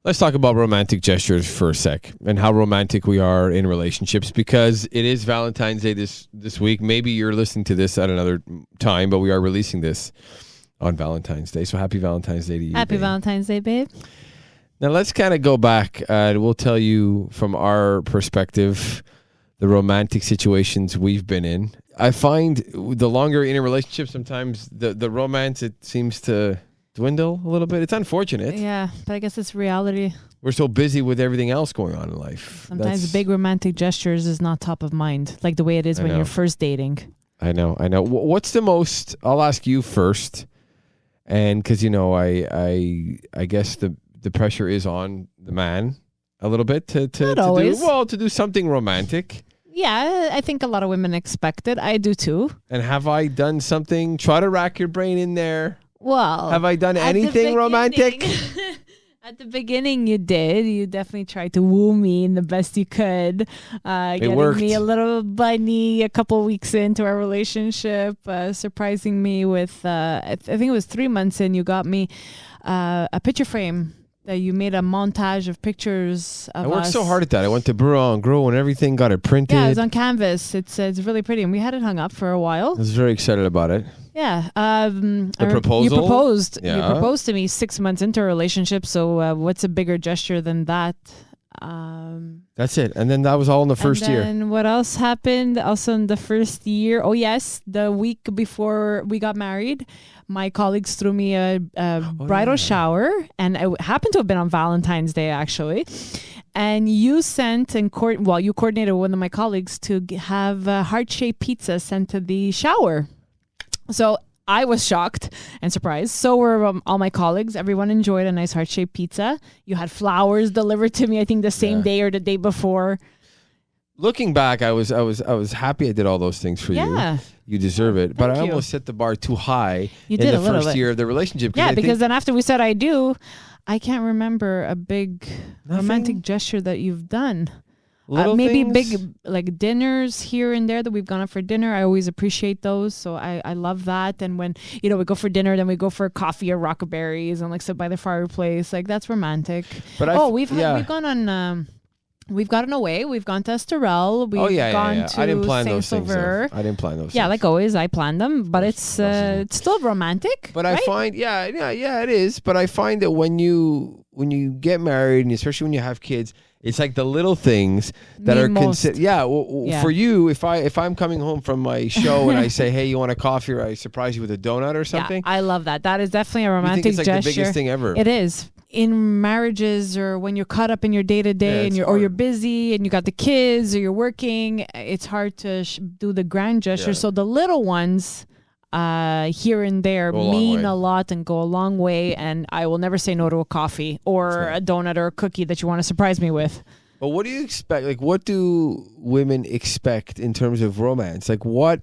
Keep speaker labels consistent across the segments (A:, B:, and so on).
A: Let's talk about romantic gestures for a sec and how romantic we are in relationships, because it is Valentine's Day this week. Maybe you're listening to this at another time, but we are releasing this on Valentine's Day. So happy Valentine's Day to you.
B: Happy Valentine's Day, babe.
A: Now let's kind of go back and we'll tell you from our perspective the romantic situations we've been in. I find the longer in a relationship, sometimes the romance, it seems to dwindle a little bit. It's unfortunate.
B: Yeah, but I guess it's reality.
A: We're so busy with everything else going on in life.
B: Sometimes big romantic gestures is not top of mind, like the way it is when you're first dating.
A: I know. What's the most? I'll ask you first, and because I guess the pressure is on the man a little bit to do something romantic.
B: Yeah, I think a lot of women expect it. I do too.
A: And have I done something? Try to rack your brain in there.
B: Well,
A: have I done anything romantic?
B: At the beginning, you did. You definitely tried to woo me in the best you could. Getting
A: worked.
B: me a little bunny a couple weeks into our relationship, surprising me with, I think it was 3 months in, you got me a picture frame. That you made a montage of pictures of us.
A: I worked so hard at that. I went to Bureau and Grow and everything, got it printed.
B: Yeah, it was on canvas. It's really pretty. And we had it hung up for a while.
A: I was very excited about it.
B: Yeah.
A: The proposal?
B: You proposed.
A: Yeah.
B: You proposed to me 6 months into a relationship. So what's a bigger gesture than that?
A: That's it. And then that was all in the first year.
B: And what else happened? Also in the first year. Oh, yes. The week before we got married, my colleagues threw me a bridal shower. And it happened to have been on Valentine's Day, actually. And you sent you coordinated with one of my colleagues to have a heart-shaped pizza sent to the shower. So I was shocked and surprised. So were all my colleagues. Everyone enjoyed a nice heart-shaped pizza. You had flowers delivered to me, I think the same day or the day before.
A: Looking back, I was happy I did all those things for you. You deserve it. But I almost set the bar too high in the first year of the relationship.
B: Yeah, because then after we said I do, I can't remember a big romantic gesture that you've done. Maybe
A: things?
B: Big like dinners here and there that we've gone out for dinner. I always appreciate those. So I love that. And when, we go for dinner, then we go for coffee or Rockaberries and like sit by the fireplace. Like that's romantic. But we've gone on we've gotten away. We've gone to Estoril. We've gone to
A: I didn't plan those things.
B: I
A: didn't plan those.
B: Yeah,
A: things.
B: like always, I plan them, but it's still romantic.
A: But
B: right?
A: I find, it is. But I find that when you get married, and especially when you have kids, it's like the little things that are considered. Yeah, for you, if I'm coming home from my show and I say, "Hey, you want a coffee?" or I surprise you with a donut or something.
B: Yeah, I love that. That is definitely a romantic
A: it's like
B: gesture.
A: the biggest thing ever.
B: It is. In marriages or when you're caught up in your day-to-day and you're busy and you got the kids or you're working, it's hard to do the grand gesture. So the little ones here and there mean a lot and go a long way. And I will never say no to a coffee or a donut or a cookie that you want to surprise me with.
A: But what do you expect? Like, what do women expect in terms of romance? Like, what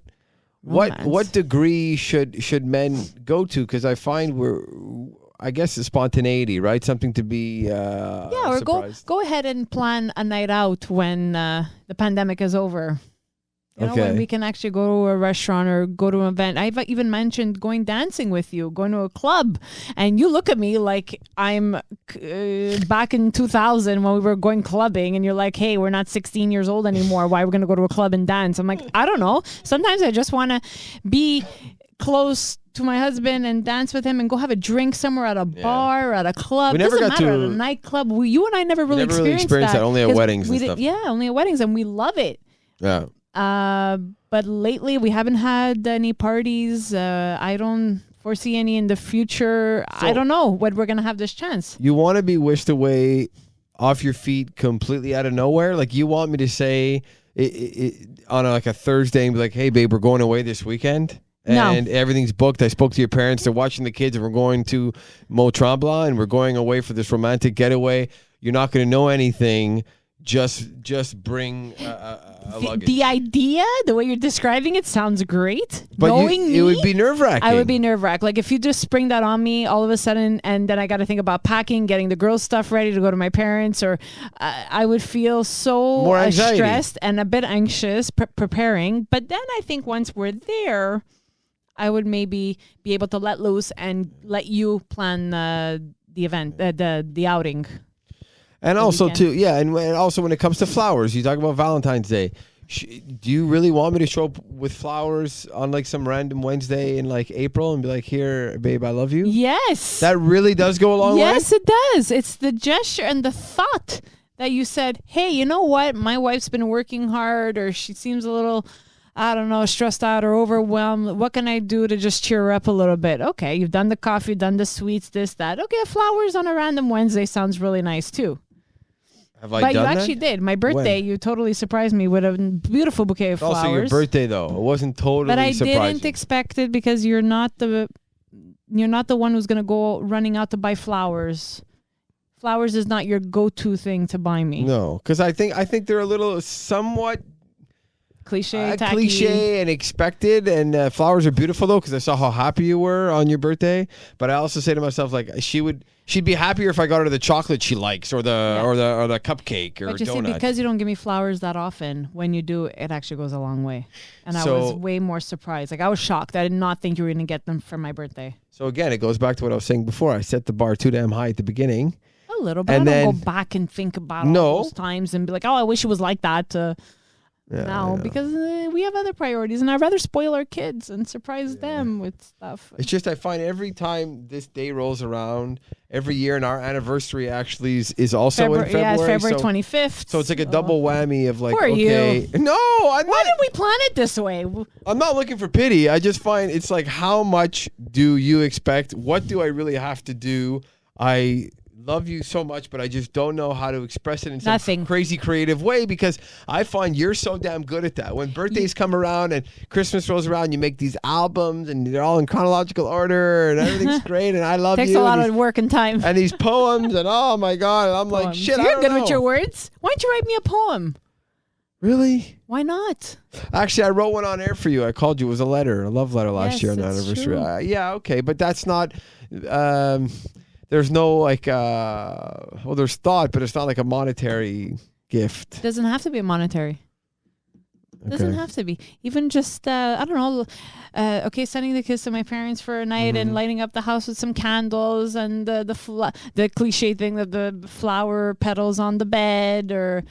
A: degree should men go to? Because I find I guess it's spontaneity, right? Something to be
B: or
A: surprised.
B: Go ahead and plan a night out when the pandemic is over. When we can actually go to a restaurant or go to an event. I've even mentioned going dancing with you, going to a club. And you look at me like I'm back in 2000 when we were going clubbing. And you're like, hey, we're not 16 years old anymore. Why are we going to go to a club and dance? I'm like, I don't know. Sometimes I just want to be close to my husband and dance with him and go have a drink somewhere at a bar or at a club.
A: We never
B: Doesn't
A: got
B: matter,
A: to
B: at a nightclub. You and I never really experienced that.
A: Only at weddings and stuff.
B: Yeah, only at weddings, and we love it.
A: Yeah.
B: But lately we haven't had any parties. I don't foresee any in the future. So I don't know when we're gonna have this chance.
A: You want to be whisked away off your feet completely out of nowhere? Like you want me to say on a Thursday and be like, hey babe, we're going away this weekend? And everything's booked. I spoke to your parents. They're watching the kids, and we're going to Mont Tremblant, and we're going away for this romantic getaway. You're not going to know anything. Just bring a luggage.
B: The idea, the way you're describing it, sounds great.
A: But it would be nerve-wracking.
B: I would be nerve-wracked. Like if you just spring that on me all of a sudden, and then I got to think about packing, getting the girls' stuff ready to go to my parents, or I would feel so
A: more
B: stressed and a bit anxious preparing. But then I think once we're there, I would maybe be able to let loose and let you plan the event, the outing.
A: And also too, and also when it comes to flowers, you talk about Valentine's Day. Do you really want me to show up with flowers on like some random Wednesday in like April and be like, here, babe, I love you?
B: Yes.
A: That really does go a long way?
B: Yes, it does. It's the gesture and the thought that you said, hey, you know what? My wife's been working hard, or she seems a little, I don't know, stressed out or overwhelmed. What can I do to just cheer her up a little bit? Okay, you've done the coffee, done the sweets, this, that. Okay, flowers on a random Wednesday sounds really nice too.
A: Have I done that?
B: But you actually did. My birthday, you totally surprised me with a beautiful bouquet of flowers.
A: Also your birthday though. It wasn't totally
B: But I
A: surprising.
B: didn't expect it because you're not the one who's going to go running out to buy flowers. Flowers is not your go-to thing to buy me.
A: No, because I think they're a little somewhat
B: cliche
A: and expected. And flowers are beautiful though, because I saw how happy you were on your birthday. But I also say to myself, like she'd be happier if I got her the chocolate she likes, or the cupcake, or
B: but you
A: donut.
B: see, because you don't give me flowers that often, when you do, it actually goes a long way. And I was way more surprised. Like I was shocked. I did not think you were going to get them for my birthday.
A: So again, it goes back to what I was saying before. I set the bar too damn high at the beginning.
B: A little, but I don't go back and think about all those times and be like, oh, I wish it was like that. Because we have other priorities, and I'd rather spoil our kids and surprise them with stuff.
A: It's just I find every time this day rolls around, every year, and our anniversary actually is also in February.
B: Yeah, it's February 25th.
A: So it's like a double whammy of like,
B: who are you?
A: No,
B: why did we plan it this way?
A: I'm not looking for pity. I just find it's like, how much do you expect? What do I really have to do? I love you so much, but I just don't know how to express it in some crazy creative way, because I find you're so damn good at that. When birthdays come around and Christmas rolls around, you make these albums and they're all in chronological order and everything's great, and I love you.
B: Takes a lot of work and time.
A: And these poems, and oh my God, and I'm like, shit,
B: You're good with your words. Why don't you write me a poem?
A: Really?
B: Why not?
A: Actually, I wrote one on air for you. I called you. It was a letter, a love letter last year on the anniversary. Okay, but that's not... there's no like, there's thought, but it's not like a monetary gift.
B: Doesn't have to be monetary. Doesn't have to be. Even just, I don't know, sending the kids to my parents for a night and lighting up the house with some candles and the cliche thing that the flower petals on the bed, or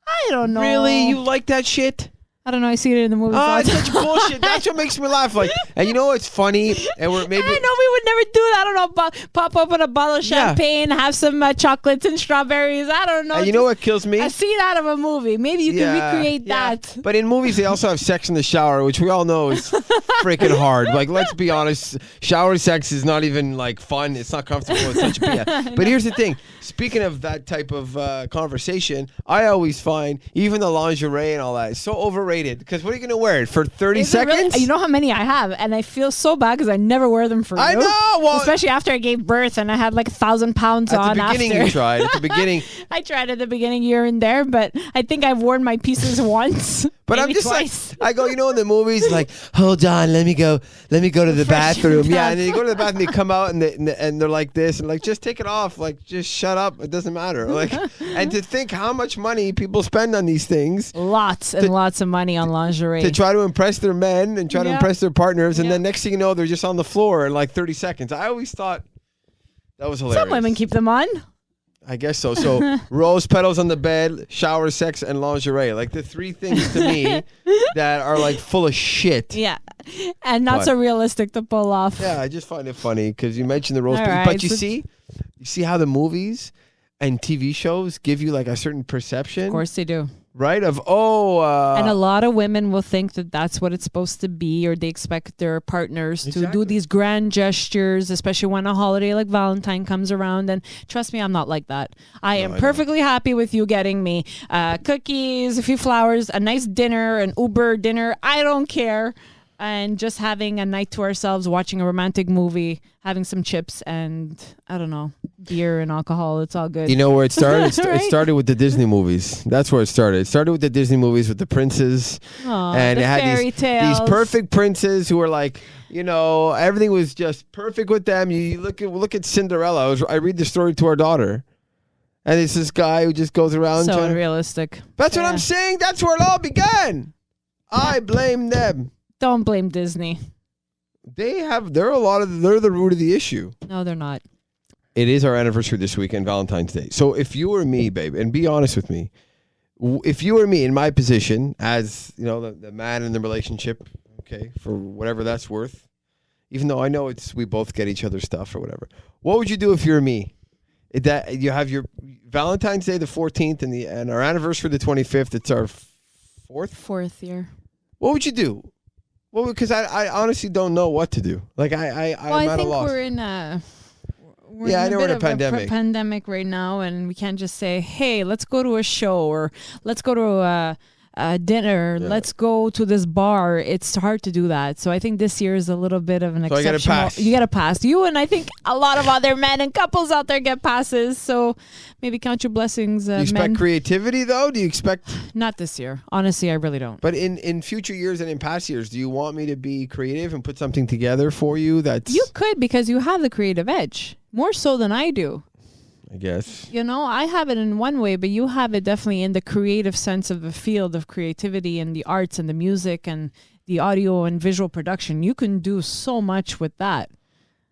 B: I don't know.
A: Really? You like that shit?
B: I don't know. I see it in the movies.
A: Oh, it's such bullshit. That's what makes me laugh. Like, and you know what's funny? And we're maybe.
B: I know we would never do that. I don't know. Pop open a bottle of champagne, have some chocolates and strawberries. I don't know.
A: And you know what kills me?
B: I see it out of a movie. Maybe you can recreate that.
A: But in movies, they also have sex in the shower, which we all know is freaking hard. Like, let's be honest, shower sex is not even like fun. It's not comfortable. It's such BS. But here's the thing. Speaking of that type of conversation, I always find even the lingerie and all that is so overrated. Because what are you going to wear it for 30 seconds?
B: Really, you know how many I have, and I feel so bad because I never wear them for you.
A: I know. Well,
B: especially after I gave birth and I had like 1,000 pounds on.
A: At the beginning, you tried. At the beginning,
B: I tried at the beginning here and there, but I think I've worn my pieces once.
A: But I'm just twice. Like, I go, you know, in the movies, like, hold on, let me go to the bathroom. Yeah, and then you go to the bathroom, you come out, and they're like this, and like, just take it off, like, just shut up, it doesn't matter. Like, and to think how much money people spend on these things,
B: lots and lots of money on lingerie
A: to try to impress their men and try to impress their partners, and then next thing you know, they're just on the floor in like 30 seconds. I always thought that was hilarious.
B: Some women keep them on.
A: I guess so. So rose petals on the bed, shower, sex, and lingerie. Like the three things to me that are like full of shit.
B: Yeah. And not so realistic to pull off.
A: Yeah, I just find it funny because you mentioned the rose petals. Right, but you see how the movies and TV shows give you like a certain perception?
B: Of course they do.
A: Right? And
B: a lot of women will think that that's what it's supposed to be, or they expect their partners to do these grand gestures, especially when a holiday like Valentine comes around. And trust me, I'm not like that. I am perfectly happy with you getting me cookies, a few flowers, a nice dinner, an Uber dinner. I don't care. And just having a night to ourselves, watching a romantic movie, having some chips and, I don't know, beer and alcohol. It's all good.
A: You know where it started?
B: Right?
A: It started with the Disney movies. That's where it started. It started with the Disney movies with the princes.
B: And
A: it
B: had fairy tales.
A: These perfect princes who were like, you know, everything was just perfect with them. You look at Cinderella. I read the story to our daughter. And it's this guy who just goes around.
B: So unrealistic.
A: That's what I'm saying. That's where it all began. I blame them.
B: Don't blame Disney.
A: They're the root of the issue.
B: No, they're not.
A: it is our anniversary this weekend, Valentine's Day. So if you were me, babe, and be honest with me, if you were me in my position as, the man in the relationship, okay, for whatever that's worth, even though I know we both get each other stuff or whatever, what would you do if you're me? That you have your Valentine's Day the 14th and our anniversary the 25th. It's our fourth
B: year.
A: What would you do? Well, because I honestly don't know what to do. Like I'm at a loss.
B: We're in a pandemic right now, and we can't just say, "Hey, let's go to a show," or "Let's go to a dinner." Yeah. "Let's go to this bar." It's hard to do that. So I think this year is a little bit of an exception.
A: I get a pass.
B: You get a pass. You and I think a lot of other men and couples out there get passes. So maybe count your blessings.
A: Do you expect creativity though? Do you expect?
B: Not this year. Honestly, I really don't.
A: But in future years and in past years, do you want me to be creative and put something together for you?
B: You could, because you have the creative edge more so than I do.
A: I guess.
B: I have it in one way, but you have it definitely in the creative sense of the field of creativity and the arts and the music and the audio and visual production. You can do so much with that.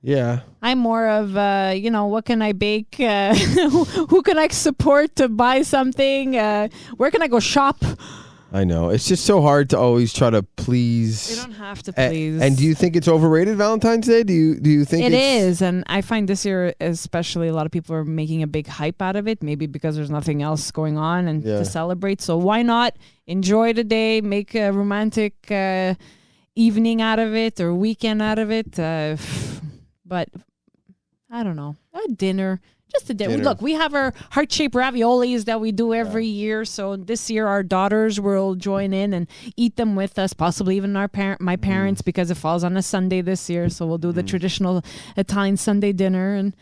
A: Yeah.
B: I'm more of, what can I bake? Who can I support to buy something? Where can I go shop?
A: I know. It's just so hard to always try to please.
B: You don't have to please.
A: And do you think it's overrated, Valentine's Day? Do you think
B: it is? And I find this year especially a lot of people are making a big hype out of it, maybe because there's nothing else going on and to celebrate. So why not enjoy the day, make a romantic evening out of it or weekend out of it? But I don't know. A dinner. Just a dinner. Look, we have our heart-shaped raviolis that we do every year. So this year, our daughters will join in and eat them with us, possibly even my parents, because it falls on a Sunday this year. So we'll do the traditional Italian Sunday dinner. And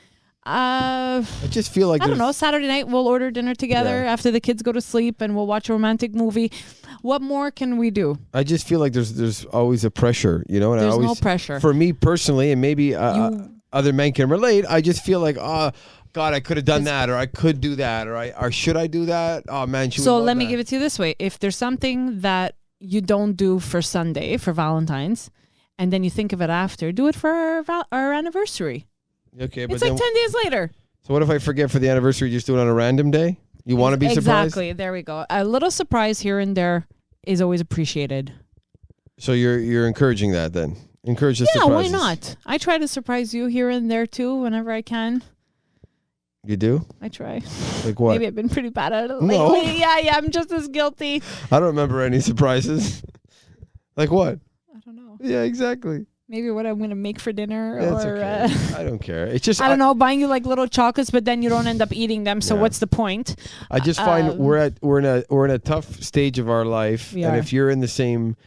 A: I just feel like
B: I don't know. Saturday night, we'll order dinner together after the kids go to sleep, and we'll watch a romantic movie. What more can we do?
A: I just feel like there's always a pressure, And
B: there's no pressure.
A: For me personally, and maybe other men can relate, I just feel like, God, I could have done that, or I could do that, or should I do that? Oh man,
B: so let me give it to you this way: if there's something that you don't do for Sunday for Valentine's, and then you think of it after, do it for our anniversary.
A: Okay, but
B: it's like 10 days later.
A: So what if I forget for the anniversary? Just do it on a random day. You want to be surprised?
B: Exactly. There we go. A little surprise here and there is always appreciated.
A: So you're encouraging that then? Encourage the surprises.
B: Yeah, why not? I try to surprise you here and there too, whenever I can.
A: You do?
B: I try.
A: Like what?
B: Maybe I've been pretty bad at it
A: lately.
B: No. Yeah, I'm just as guilty.
A: I don't remember any surprises. Like what?
B: I don't know.
A: Yeah, exactly.
B: Maybe what I'm going to make for dinner.
A: That's
B: or
A: okay. I don't care. It's just
B: I don't know, buying you like little chocolates, but then you don't end up eating them. So what's the point?
A: I just find we're in a tough stage of our life, and if you're in the same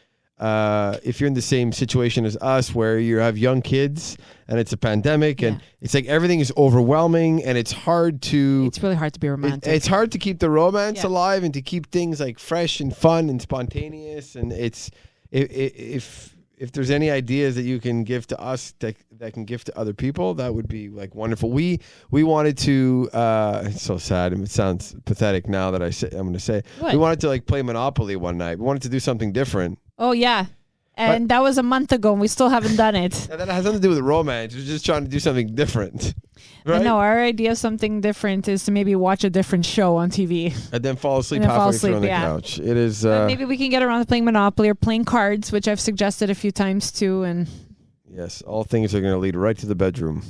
A: situation as us, where you have young kids and it's a pandemic and it's like everything is overwhelming and it's
B: really hard to be romantic.
A: It's hard to keep the romance alive and to keep things like fresh and fun and spontaneous. And it's if there's any ideas that you can give to us that can give to other people, that would be like wonderful. We wanted to. It's so sad. It sounds pathetic now that I'm going to say.
B: What?
A: We wanted to like play Monopoly one night. We wanted to do something different.
B: Oh yeah. And that was a month ago, and we still haven't done it.
A: And that has nothing to do with romance. We're just trying to do something different. Right?
B: I know. Our idea of something different is to maybe watch a different show on TV.
A: And then fall asleep halfway through on the couch. It is.
B: Maybe we can get around to playing Monopoly or playing cards, which I've suggested a few times too. And
A: yes, all things are going to lead right to the bedroom.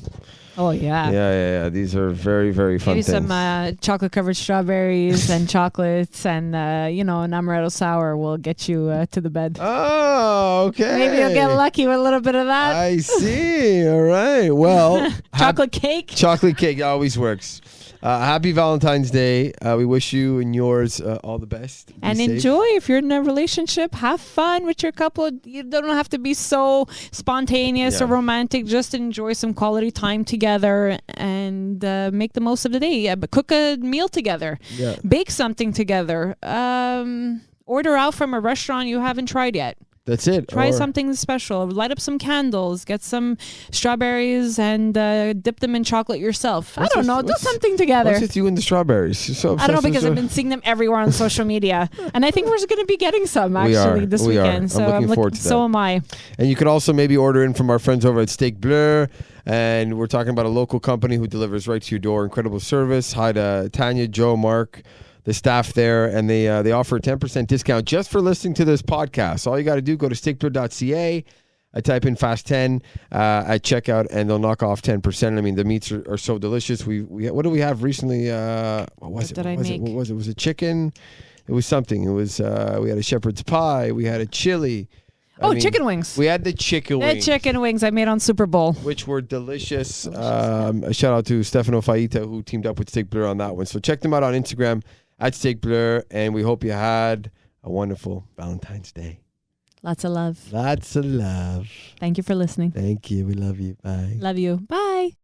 B: Oh, yeah.
A: Yeah. These are very, very fun things.
B: Maybe some chocolate-covered strawberries and chocolates and, an amaretto sour will get you to the bed.
A: Oh, okay.
B: Maybe you'll get lucky with a little bit of that.
A: I see. All right. Well.
B: Chocolate cake?
A: Chocolate cake always works. Happy Valentine's Day. We wish you and yours all the best.
B: And enjoy. If you're in a relationship, have fun with your couple. You don't have to be so spontaneous or romantic. Just enjoy some quality time together and make the most of the day. But cook a meal together. Yeah. Bake something together. Order out from a restaurant you haven't tried yet.
A: That's it.
B: Try something special. Light up some candles. Get some strawberries and dip them in chocolate yourself. I don't know. Do something together.
A: What's with you and the strawberries? You're so
B: I don't know, because I've been seeing them everywhere on social media. And I think we're going to be getting some actually this weekend. So
A: I'm looking forward to that.
B: So am I.
A: And you could also maybe order in from our friends over at Steak Bleu. And we're talking about a local company who delivers right to your door. Incredible service. Hi to Tanya, Joe, Mark, the staff there, and they offer a 10% discount just for listening to this podcast. All you got to do, go to steakbleu.ca. I type in Fast 10 at checkout, and they'll knock off 10%. I mean, the meats are so delicious. We what do we have recently? What was it? What was it? Was it chicken? It was something. It was we had a shepherd's pie. We had a chili.
B: Chicken wings.
A: We had the chicken wings.
B: The chicken wings I made on Super Bowl,
A: which were delicious. A shout out to Stefano Faita, who teamed up with Steak Bleu on that one. So check them out on Instagram at Steak Bleu, and we hope you had a wonderful Valentine's Day.
B: Lots of love.
A: Lots of love.
B: Thank you for listening.
A: Thank you. We love you. Bye.
B: Love you. Bye.